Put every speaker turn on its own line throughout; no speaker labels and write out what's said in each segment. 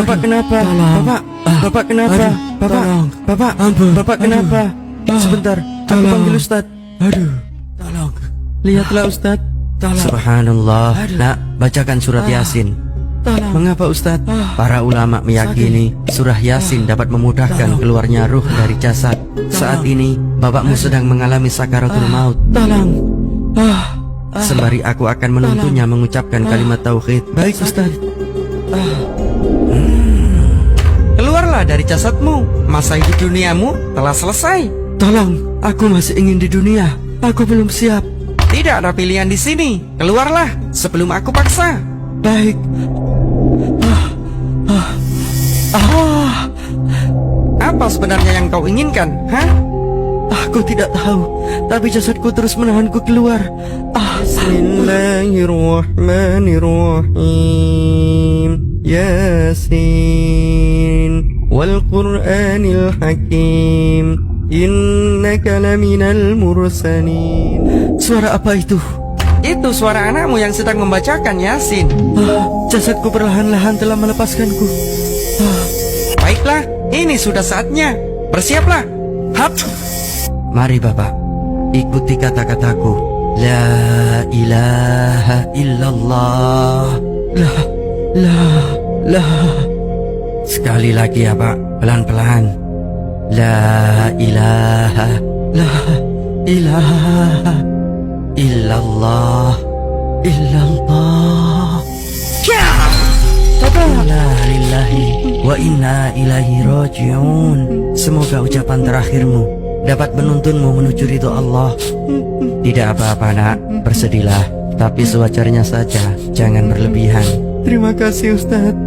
Bapak kenapa?
Tolong.
Bapak kenapa?
Aduh,
Bapak,
tolong.
Bapak,
Ampun.
Bapak kenapa? Sebentar, aku
Tolong.
panggil Ustadz.
Aduh, tolong.
Lihatlah Ustadz.
Tolong.
Subhanallah.
Aduh.
Nak, bacakan surat Yasin.
Tolong.
Mengapa Ustadz? Para ulama meyakini surah Yasin dapat memudahkan keluarnya ruh dari jasad. Saat ini bapakmu sedang mengalami sakaratul maut.
Tolong.
Sembari aku akan menuntunnya mengucapkan kalimat tauhid. Baik Ustadz. Keluarlah dari jasadmu. Masa hidup duniamu telah selesai.
Tolong, aku masih ingin di dunia. Aku belum siap.
Tidak ada pilihan di sini. Keluarlah sebelum aku paksa.
Baik.
Apa sebenarnya yang kau inginkan? Hah?
Aku tidak tahu, tapi jasadku terus menahanku keluar.
Bismillahirrahmanirrahim. Yasin wal Qur'anil Hakim. Innaka laminal mursalin.
Suara apa itu?
Itu suara anakmu yang sedang membacakan Yasin.
Jasadku perlahan-lahan telah melepaskanku.
Baiklah, ini sudah saatnya. Bersiaplah. Hap. Mari Bapak, ikuti kata-kataku. La ilaha illallah.
La.
Sekali lagi ya Pak, pelan-pelan. La ilaha
ilaha
illallah.
illallah.
Inna lillahi wa inna ilaihi raji'un. Semoga ucapan terakhirmu dapat menuntunmu menuju ridho Allah. Tidak apa-apa nak, bersedihlah, tapi sewajarnya saja, jangan berlebihan.
Terima kasih Ustadz.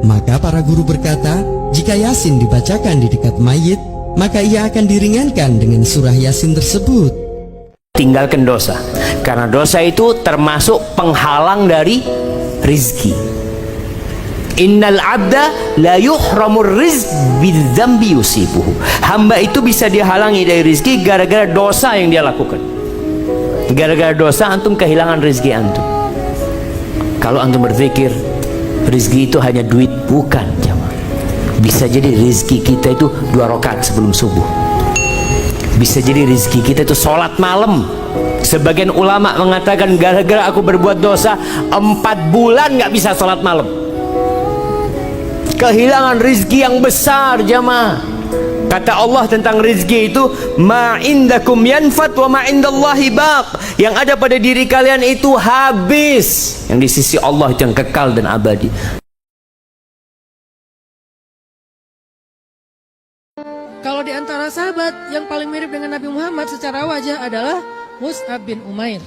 Maka para guru berkata, jika Yasin dibacakan di dekat mayit, maka ia akan diringankan dengan surah Yasin tersebut.
Tinggalkan dosa, karena dosa itu termasuk penghalang dari rizki. Innal abda la yuhramur rizq bidzambi yusibuhu. Hamba itu bisa dihalangi dari rizki gara-gara dosa yang dia lakukan. Gara-gara dosa antum kehilangan rizki antum. Kalau antum berpikir rizki itu hanya duit, bukan jemaah. Bisa jadi rizki kita itu 2 rakaat sebelum subuh. Bisa jadi rizki kita itu sholat malam. Sebagian ulama mengatakan gara-gara aku berbuat dosa 4 bulan gak bisa sholat malam. Kehilangan rizki yang besar jamaah. Kata Allah tentang rizki itu, ma indakum yanfat wa ma indallahi baq. Yang ada pada diri kalian itu habis, yang di sisi Allah itu yang kekal dan abadi.
Kalau di antara sahabat yang paling mirip dengan Nabi Muhammad secara wajah adalah Mus'ab bin Umair.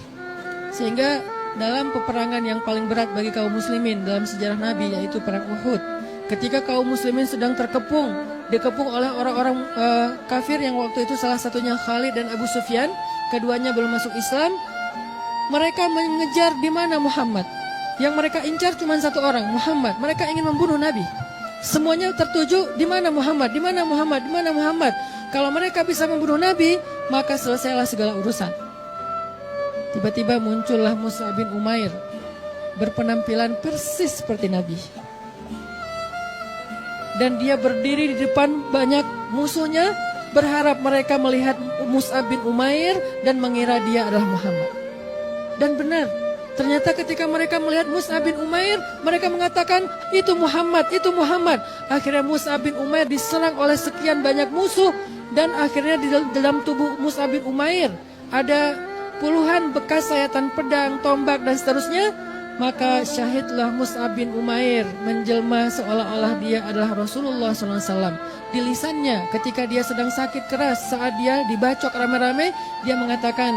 Sehingga dalam peperangan yang paling berat bagi kaum muslimin dalam sejarah Nabi, yaitu perang Uhud, ketika kaum muslimin sedang dikepung oleh orang-orang kafir yang waktu itu salah satunya Khalid dan Abu Sufyan, keduanya belum masuk Islam. Mereka mengejar di mana Muhammad. Yang mereka incar cuma satu orang, Muhammad. Mereka ingin membunuh Nabi. Semuanya tertuju di mana Muhammad, di mana Muhammad, di mana Muhammad. Kalau mereka bisa membunuh Nabi, maka selesailah segala urusan. Tiba-tiba muncullah Mus'ab bin Umair, berpenampilan persis seperti Nabi. Dan dia berdiri di depan banyak musuhnya, berharap mereka melihat Mus'ab bin Umair dan mengira dia adalah Muhammad. Dan benar, ternyata ketika mereka melihat Mus'ab bin Umair, mereka mengatakan, itu Muhammad, itu Muhammad. Akhirnya Mus'ab bin Umair diserang oleh sekian banyak musuh, dan akhirnya di dalam tubuh Mus'ab bin Umair ada puluhan bekas sayatan pedang, tombak, dan seterusnya. Maka syahidlah Mus'ab bin Umair, menjelma seolah-olah dia adalah Rasulullah SAW. Di lisannya ketika dia sedang sakit keras, saat dia dibacok rame-rame, dia mengatakan,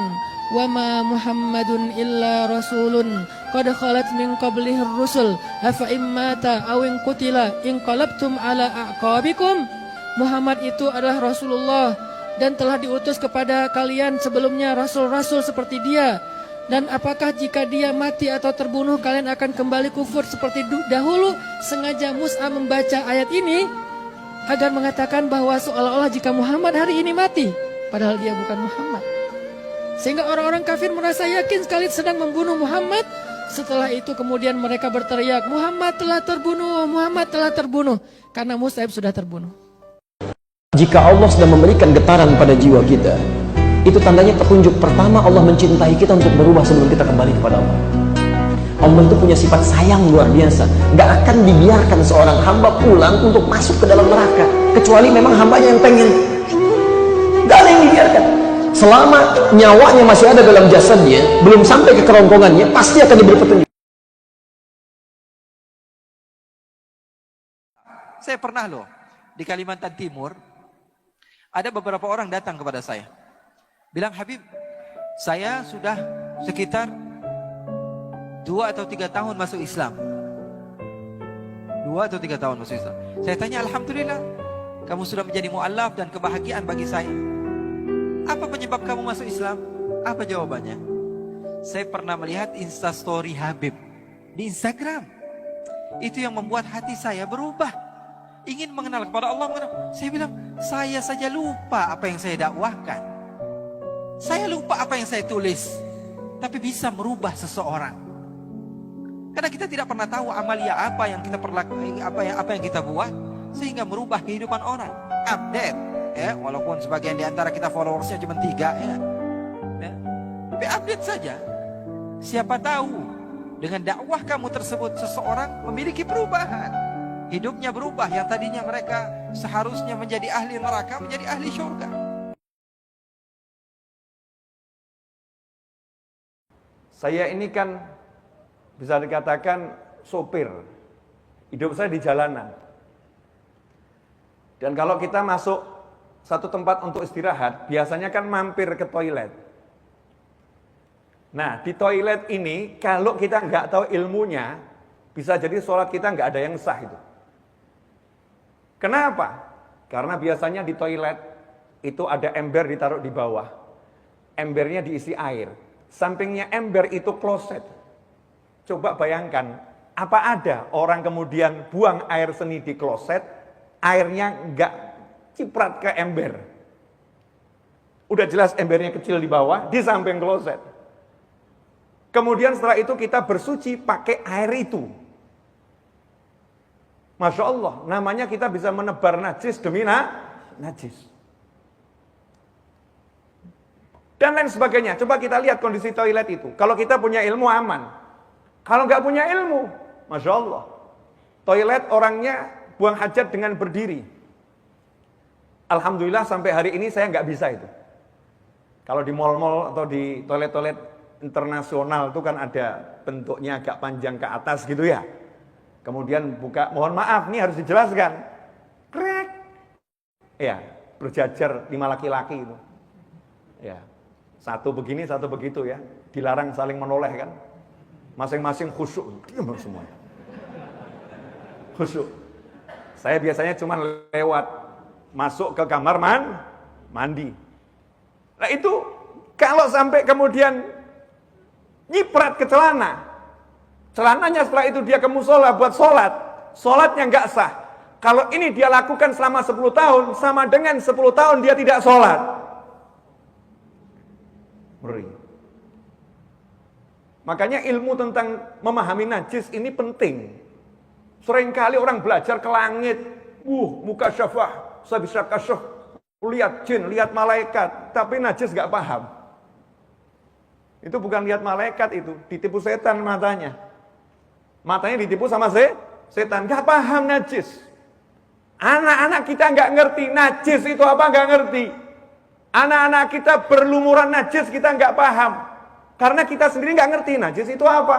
wa ma Muhammadun illa rasulun qad khalat min qablihi rusul afa immata aw in qutila in qalabtum ala aqabikum. Muhammad itu adalah Rasulullah dan telah diutus kepada kalian sebelumnya rasul-rasul seperti dia. Dan apakah jika dia mati atau terbunuh kalian akan kembali kufur seperti dahulu? Sengaja Mus'ab membaca ayat ini agar mengatakan bahwa seolah-olah jika Muhammad hari ini mati, padahal dia bukan Muhammad. Sehingga orang-orang kafir merasa yakin sekali sedang membunuh Muhammad, Setelah itu kemudian mereka berteriak, Muhammad telah terbunuh, Muhammad telah terbunuh. Karena Mus'ab sudah terbunuh.
Jika Allah sedang memberikan getaran pada jiwa kita, itu tandanya petunjuk pertama Allah mencintai kita untuk berubah sebelum kita kembali kepada Allah. Allah itu punya sifat sayang luar biasa. Gak akan dibiarkan seorang hamba pulang untuk masuk ke dalam neraka, kecuali memang hambanya yang pengen. Gak ada yang dibiarkan. Selama nyawanya masih ada dalam jasadnya, belum sampai ke kerongkongannya, pasti akan diberi petunjuk.
Saya pernah loh di Kalimantan Timur, ada beberapa orang datang kepada saya, bilang, Habib, saya sudah sekitar 2 atau 3 tahun masuk Islam. 2 atau 3 tahun masuk Islam. Saya tanya, Alhamdulillah, kamu sudah menjadi mu'allaf dan kebahagiaan bagi saya. Apa penyebab kamu masuk Islam? Apa jawabannya? Saya pernah melihat instastory Habib di Instagram. Itu yang membuat hati saya berubah. Ingin mengenal kepada Allah. Saya bilang, saya saja lupa apa yang saya dakwahkan. Saya lupa apa yang saya tulis. Tapi bisa merubah seseorang. Karena kita tidak pernah tahu amalia apa yang kita perlakukan, apa yang kita buat, sehingga merubah kehidupan orang. Update, ya, walaupun sebagian di antara kita followersnya cuma 3, ya. Tapi update saja. Siapa tahu dengan dakwah kamu tersebut seseorang memiliki perubahan. Hidupnya berubah, yang tadinya mereka seharusnya menjadi ahli neraka menjadi ahli surga.
Saya ini kan bisa dikatakan sopir. Hidup saya di jalanan. Dan kalau kita masuk satu tempat untuk istirahat, biasanya kan mampir ke toilet. Nah, di toilet ini kalau kita nggak tahu ilmunya, bisa jadi sholat kita nggak ada yang sah itu. Kenapa? Karena biasanya di toilet itu ada ember ditaruh di bawah. Embernya diisi air. Sampingnya ember itu kloset. Coba bayangkan, apa ada orang kemudian buang air seni di kloset, airnya nggak ciprat ke ember. Udah jelas embernya kecil di bawah, di samping kloset. Kemudian setelah itu kita bersuci pakai air itu. Masya Allah, namanya kita bisa menebar najis demi najis. Dan lain sebagainya. Coba kita lihat kondisi toilet itu. Kalau kita punya ilmu aman. Kalau nggak punya ilmu, Masya Allah. Toilet orangnya buang hajat dengan berdiri. Alhamdulillah sampai hari ini saya nggak bisa itu. Kalau di mal-mal atau di toilet-toilet internasional itu kan ada bentuknya agak panjang ke atas gitu ya. Kemudian buka, mohon maaf nih harus dijelaskan. Krek. Ya, berjajar 5 laki-laki itu. Ya. Satu begini, satu begitu ya. Dilarang saling menoleh kan. Masing-masing khusyuk, diam semuanya. Khusyuk. Saya biasanya cuma lewat masuk ke kamar mandi. Nah itu kalau sampai kemudian nyiprat ke celana, celananya setelah itu dia ke musola buat sholat, sholatnya nggak sah. Kalau ini dia lakukan selama 10 tahun, sama dengan 10 tahun dia tidak sholat. Ngeri. Makanya ilmu tentang memahami najis ini penting. Seringkali orang belajar ke langit, muka syafah, saya bisa kasyaf, lihat jin, lihat malaikat, tapi najis nggak paham. Itu bukan lihat malaikat itu, ditipu setan matanya. Matanya ditipu sama setan, nggak paham najis. Anak-anak kita nggak ngerti najis itu apa, nggak ngerti. Anak-anak kita berlumuran najis kita nggak paham, karena kita sendiri nggak ngerti najis itu apa.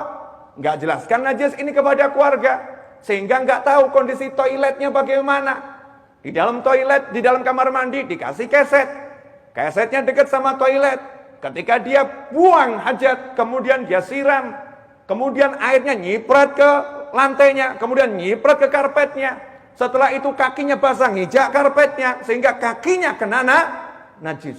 Nggak jelaskan najis ini kepada keluarga, sehingga nggak tahu kondisi toiletnya bagaimana. Di dalam toilet, di dalam kamar mandi dikasih keset, kesetnya dekat sama toilet. Ketika dia buang hajat, kemudian dia siram, kemudian airnya nyiprat ke lantainya, kemudian nyiprat ke karpetnya. Setelah itu kakinya basah, ngijak karpetnya, sehingga kakinya kena najis.